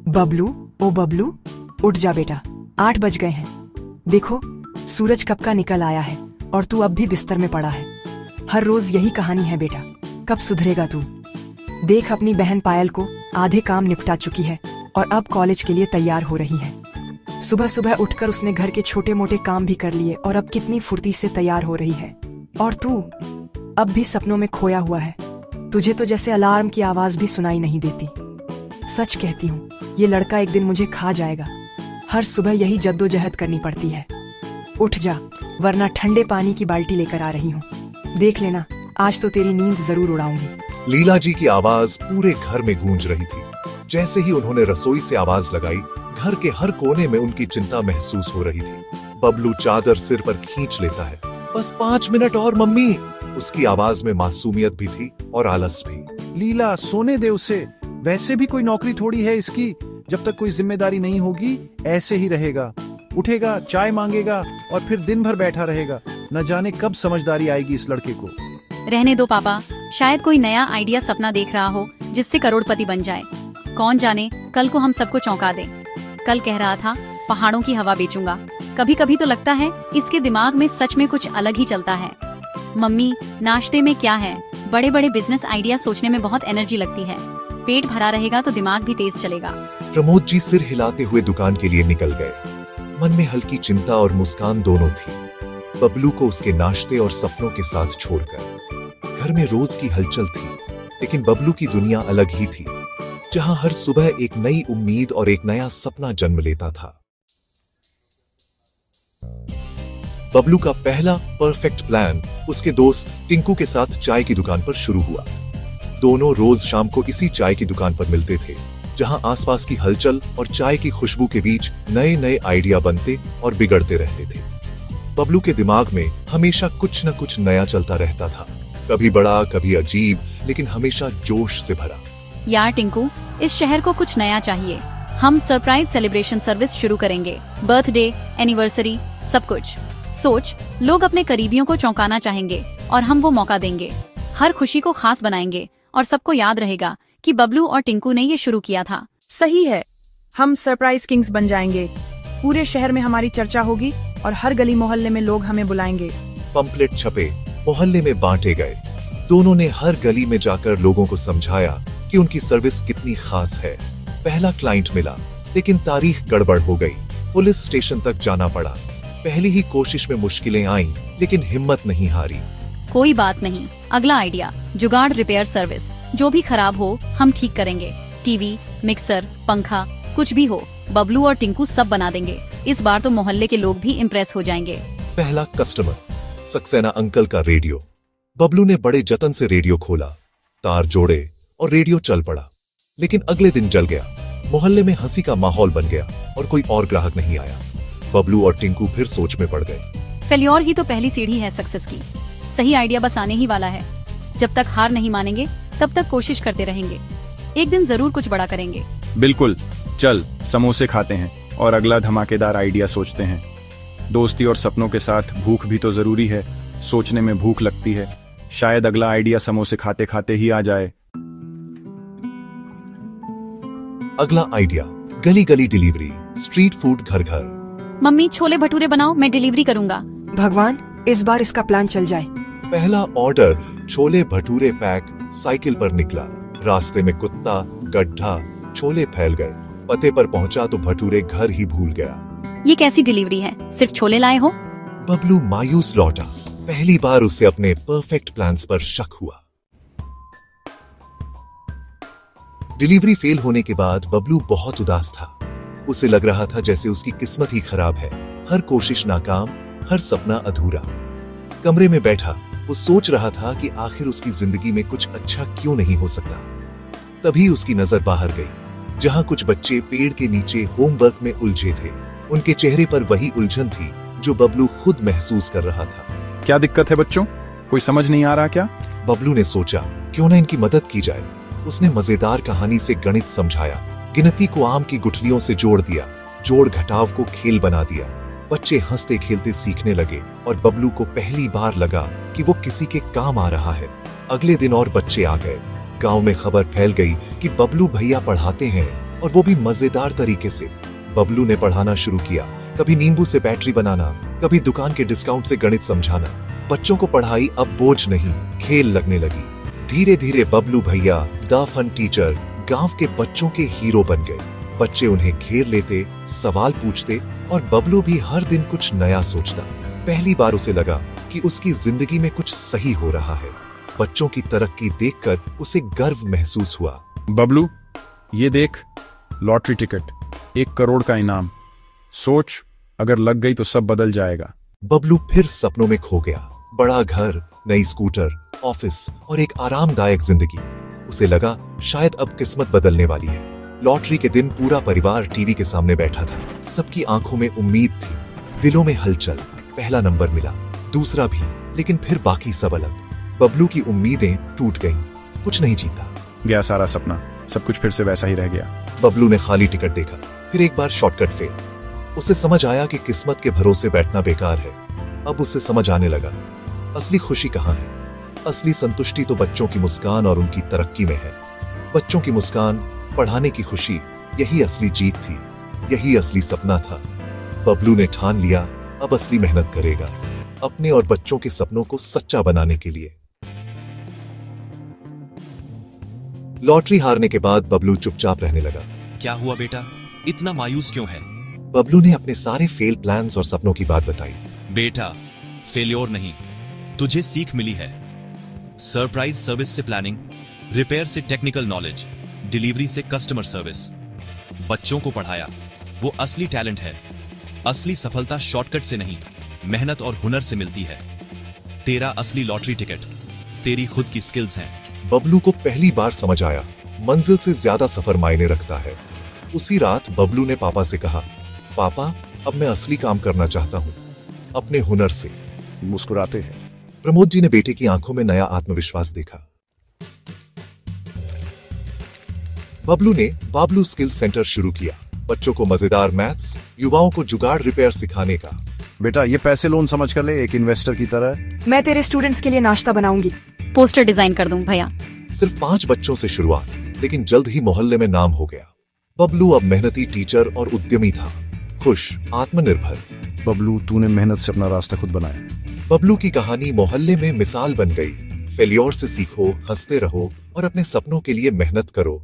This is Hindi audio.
बबलू, ओ बबलू, उठ जा बेटा, 8 बज गए हैं। देखो सूरज कब का निकल आया है और तू अब भी बिस्तर में पड़ा है। हर रोज यही कहानी है बेटा, कब सुधरेगा तू? देख अपनी बहन पायल को, आधे काम निपटा चुकी है और अब कॉलेज के लिए तैयार हो रही है। सुबह सुबह उठकर उसने घर के छोटे मोटे काम भी कर लिए और अब कितनी फुर्ती से तैयार हो रही है। और तू अब भी सपनों में खोया हुआ है। तुझे तो जैसे अलार्म की आवाज भी सुनाई नहीं देती। सच कहती हूँ, ये लड़का एक दिन मुझे खा जाएगा। हर सुबह यही जद्दोजहद करनी पड़ती है। उठ जा, वरना ठंडे पानी की बाल्टी लेकर आ रही हूँ। देख लेना, आज तो तेरी नींद जरूर उड़ाऊंगी। लीला जी की आवाज पूरे घर में गूंज रही थी। जैसे ही उन्होंने रसोई से आवाज लगाई, घर के हर कोने में उनकी चिंता महसूस हो रही थी। बबलू चादर सिर पर खींच लेता है। बस 5 मिनट और मम्मी। उसकी आवाज में मासूमियत भी थी और आलस भी। लीला, सोने दे उसे। वैसे भी कोई नौकरी थोड़ी है इसकी। जब तक कोई जिम्मेदारी नहीं होगी ऐसे ही रहेगा। उठेगा, चाय मांगेगा और फिर दिन भर बैठा रहेगा। न जाने कब समझदारी आएगी इस लड़के को। रहने दो पापा, शायद कोई नया आइडिया सपना देख रहा हो जिससे करोड़पति बन जाए। कौन जाने कल को हम सबको चौंका दे। कल कह रहा था पहाड़ों की हवा बेचूंगा। कभी कभी तो लगता है इसके दिमाग में सच में कुछ अलग ही चलता है। मम्मी, नाश्ते में क्या है? बड़े बड़े बिजनेस आइडिया सोचने में बहुत एनर्जी लगती है। पेट भरा रहेगा तो दिमाग भी तेज चलेगा। प्रमोद जी सिर हिलाते हुए दुकान के लिए निकल गए। मन में हल्की चिंता और मुस्कान दोनों थी। बबलू को उसके नाश्ते और सपनों के साथ छोड़कर घर में रोज की हलचल थी, लेकिन बबलू की दुनिया अलग ही थी, जहां हर सुबह एक नई उम्मीद और एक नया सपना जन्म लेता था। बबलू का पहला परफेक्ट प्लान उसके दोस्त टिंकू के साथ चाय की दुकान पर शुरू हुआ। दोनों रोज शाम को इसी चाय की दुकान पर मिलते थे, जहां आसपास की हलचल और चाय की खुशबू के बीच नए नए आइडिया बनते और बिगड़ते रहते थे। बबलू के दिमाग में हमेशा कुछ न कुछ नया चलता रहता था, कभी बड़ा, कभी अजीब, लेकिन हमेशा जोश से भरा। यार टिंकू, इस शहर को कुछ नया चाहिए। हम सरप्राइज सेलिब्रेशन सर्विस शुरू करेंगे। बर्थडे, एनिवर्सरी, सब कुछ। सोच, लोग अपने करीबियों को चौंकाना चाहेंगे और हम वो मौका देंगे। हर खुशी को खास बनाएंगे और सबको याद रहेगा कि बबलू और टिंकू ने ये शुरू किया था। सही है, हम सरप्राइज किंग्स बन जाएंगे। पूरे शहर में हमारी चर्चा होगी और हर गली मोहल्ले में लोग हमें बुलाएंगे। पंपलेट छपे, मोहल्ले में बांटे गए। दोनों ने हर गली में जाकर लोगों को समझाया कि उनकी सर्विस कितनी खास है। पहला क्लाइंट मिला, लेकिन तारीख गड़बड़ हो गई। पुलिस स्टेशन तक जाना पड़ा। पहली ही कोशिश में मुश्किलें आईं, लेकिन हिम्मत नहीं हारी। कोई बात नहीं, अगला आइडिया, जुगाड़ रिपेयर सर्विस। जो भी खराब हो हम ठीक करेंगे। टीवी, मिक्सर, पंखा, कुछ भी हो, बबलू और टिंकू सब बना देंगे। इस बार तो मोहल्ले के लोग भी इम्प्रेस हो जाएंगे। पहला कस्टमर, सक्सेना अंकल का रेडियो। बबलू ने बड़े जतन से रेडियो खोला, तार जोड़े और रेडियो चल पड़ा। लेकिन अगले दिन जल गया। मोहल्ले में हंसी का माहौल बन गया और कोई और ग्राहक नहीं आया। बबलू और टिंकू फिर सोच में पड़ गए। फेल्योर ही तो पहली सीढ़ी है सक्सेस की। सही आइडिया बस आने ही वाला है। जब तक हार नहीं मानेंगे तब तक कोशिश करते रहेंगे। एक दिन जरूर कुछ बड़ा करेंगे। बिल्कुल, चल समोसे खाते हैं और अगला धमाकेदार आइडिया सोचते हैं। दोस्ती और सपनों के साथ भूख भी तो जरूरी है। सोचने में भूख लगती है। शायद अगला आइडिया समोसे खाते खाते ही आ जाए। अगला आइडिया, गली गली डिलीवरी, स्ट्रीट फूड घर घर। मम्मी, छोले भटूरे बनाओ, मैं डिलीवरी करूंगा। भगवान, इस बार इसका प्लान चल जाए। पहला order, chole bhature pack, cycle पर निकला। रास्ते में कुत्ता, गड्ढा, छोले फैल गए। पते पर पहुंचा तो भटूरे घर ही भूल गया। ये कैसी डिलीवरी है? सिर्फ छोले लाए हो? बबलू मायूस लौटा। पहली बार उसे अपने परफेक्ट प्लान्स पर शक हुआ। डिलीवरी फेल होने के बाद बबलू बहुत उदास था। उसे लग रहा था जैसे उसकी किस्मत ही खराब है। हर कोशिश नाकाम, हर सपना अधूरा। कमरे में बैठा वो सोच रहा था कि आखिर उसकी जिंदगी में कुछ अच्छा क्यों नहीं हो सकता। तभी उसकी नजर बाहर गई, जहां कुछ बच्चे पेड़ के नीचे होमवर्क में उलझे थे। उनके चेहरे पर वही उलझन थी जो बबलू खुद महसूस कर रहा था। क्या दिक्कत है बच्चों? कोई समझ नहीं आ रहा क्या? बबलू ने सोचा, क्यों ना इनकी मदद की जाए। उसने मजेदार कहानी से गणित समझाया, गिनती को आम की गुठलियों से जोड़ दिया, जोड़ घटाव को खेल बना दिया। बच्चे हंसते खेलते सीखने लगे और बबलू को पहली बार लगा कि वो किसी के काम आ रहा है। अगले दिन और बच्चे आ गए। गांव में खबर फैल गई कि बबलू भैया पढ़ाते हैं और वो भी मजेदार तरीके से। बबलू ने पढ़ाना शुरू किया, कभी नींबू से बैटरी बनाना, कभी दुकान के डिस्काउंट से गणित समझाना। बच्चों को पढ़ाई अब बोझ नहीं, खेल लगने लगी। धीरे धीरे बबलू भैया द फन टीचर गांव के बच्चों के हीरो बन गए। बच्चे उन्हें घेर लेते, सवाल पूछते और बबलू भी हर दिन कुछ नया सोचता। पहली बार उसे लगा कि उसकी जिंदगी में कुछ सही हो रहा है। बच्चों की तरक्की देखकर उसे गर्व महसूस हुआ। बबलू, ये देख, लॉटरी टिकट, 1 करोड़ का इनाम। सोच, अगर लग गई तो सब बदल जाएगा। बबलू फिर सपनों में खो गया। बड़ा घर, नई स्कूटर, ऑफिस और एक आरामदायक जिंदगी। उसे लगा शायद अब किस्मत बदलने वाली है। लॉटरी के दिन पूरा परिवार टीवी के सामने बैठा था। सबकी आंखों में उम्मीद थी, दिलों में हलचल। पहला नंबर मिला, दूसरा भी, लेकिन फिर बाकी सब अलग। बबलू की उम्मीदें टूट गईं। कुछ नहीं जीता। गया सारा सपना, सब कुछ फिर से वैसा ही रह गया। बबलू ने खाली टिकट देखा, फिर एक बार शॉर्टकट फेल। उसे समझ आया कि किस्मत के भरोसे बैठना बेकार है। अब उसे समझ आने लगा, असली खुशी कहाँ है। असली संतुष्टि तो बच्चों की मुस्कान और उनकी तरक्की में है। बच्चों की मुस्कान, पढ़ाने की खुशी, यही असली जीत थी, यही असली सपना था। बबलू ने ठान लिया, अब असली मेहनत करेगा, अपने और बच्चों के सपनों को सच्चा बनाने के लिए। लॉटरी हारने के बाद बबलू चुपचाप रहने लगा। क्या हुआ बेटा, इतना मायूस क्यों है? बबलू ने अपने सारे फेल प्लान्स और सपनों की बात बताई। बेटा, फेल्योर नहीं, तुझे सीख मिली है। सरप्राइज सर्विस से प्लानिंग, रिपेयर से टेक्निकल नॉलेज, डिलीवरी से कस्टमर सर्विस। बच्चों को पढ़ाया, वो असली टैलेंट है। असली सफलता शॉर्टकट से नहीं, मेहनत और हुनर से मिलती है। तेरा असली लॉटरी टिकट तेरी खुद की स्किल्स हैं। बबलू को पहली बार समझ आया, मंजिल से ज्यादा सफर मायने रखता है। उसी रात बबलू ने पापा से कहा, पापा, अब मैं असली काम करना चाहता हूँ, अपने हुनर से। मुस्कुराते हैं। प्रमोद जी ने बेटे की आंखों में नया आत्मविश्वास देखा। बबलू ने बाबलू स्किल सेंटर शुरू किया, बच्चों को मजेदार मैथ्स, युवाओं को जुगाड़ रिपेयर सिखाने का। बेटा, ये पैसे लोन समझ कर ले, एक इन्वेस्टर की तरह। मैं तेरे स्टूडेंट्स के लिए नाश्ता बनाऊंगी। पोस्टर डिजाइन कर दूं भैया। सिर्फ 5 बच्चों से शुरुआत, लेकिन जल्द ही मोहल्ले में नाम हो गया। बबलू अब मेहनती टीचर और उद्यमी था, खुश, आत्मनिर्भर। बबलू, तूने मेहनत से अपना रास्ता खुद बनाया। बबलू की कहानी मोहल्ले में मिसाल बन गई। फेल्योर से सीखो, हंसते रहो और अपने सपनों के लिए मेहनत करो।